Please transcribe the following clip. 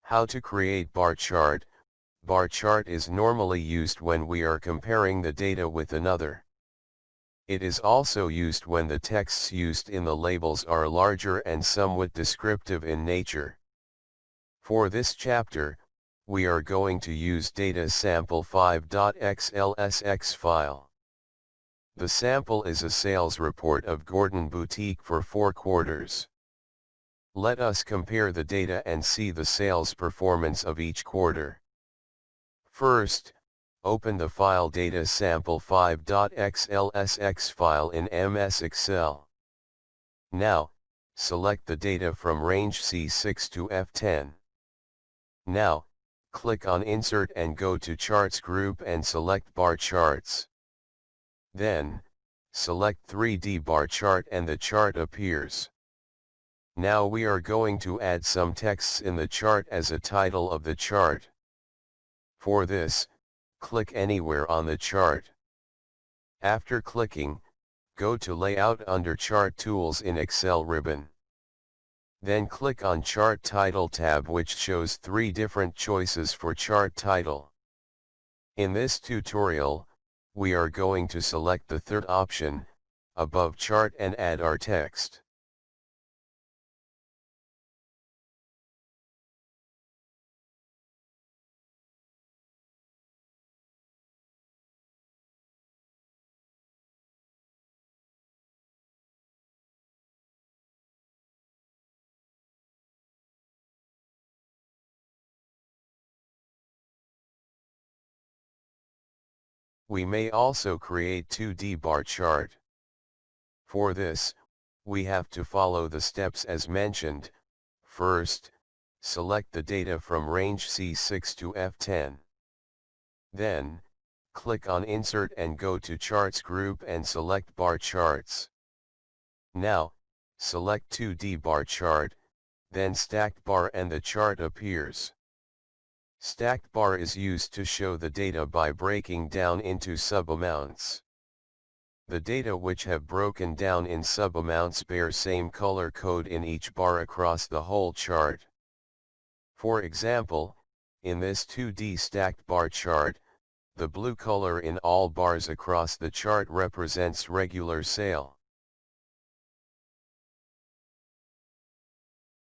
How to create bar chart. Bar chart is normally used when we are comparing the data with another. It is also used when the texts used in the labels are larger and somewhat descriptive in nature. For this chapter, we are going to use data sample 5.xlsx file. The sample is a sales report of Gordon Boutique for 4 quarters. Let us compare the data and see the sales performance of each quarter. First, open the file data sample 5.xlsx file in MS Excel. Now, select the data from range C6 to F10. Now, click on Insert and go to Charts group and select Bar Charts. Then, select 3D bar chart and the chart appears. Now we are going to add some texts in the chart as a title of the chart. For this, click anywhere on the chart. After clicking, go to Layout under Chart Tools in Excel ribbon. Then click on Chart Title tab, which shows 3 different choices for chart title. In this tutorial, we are going to select the third option, Above Chart, and add our text. We may also create 2D bar chart. For this, we have to follow the steps as mentioned. First, select the data from range C6 to F10. Then, click on Insert and go to Charts group and select Bar Charts. Now, select 2D bar chart, then stacked bar and the chart appears. Stacked bar is used to show the data by breaking down into sub-amounts. The data which have broken down in sub-amounts bear same color code in each bar across the whole chart. For example, in this 2D stacked bar chart, the blue color in all bars across the chart represents regular sale.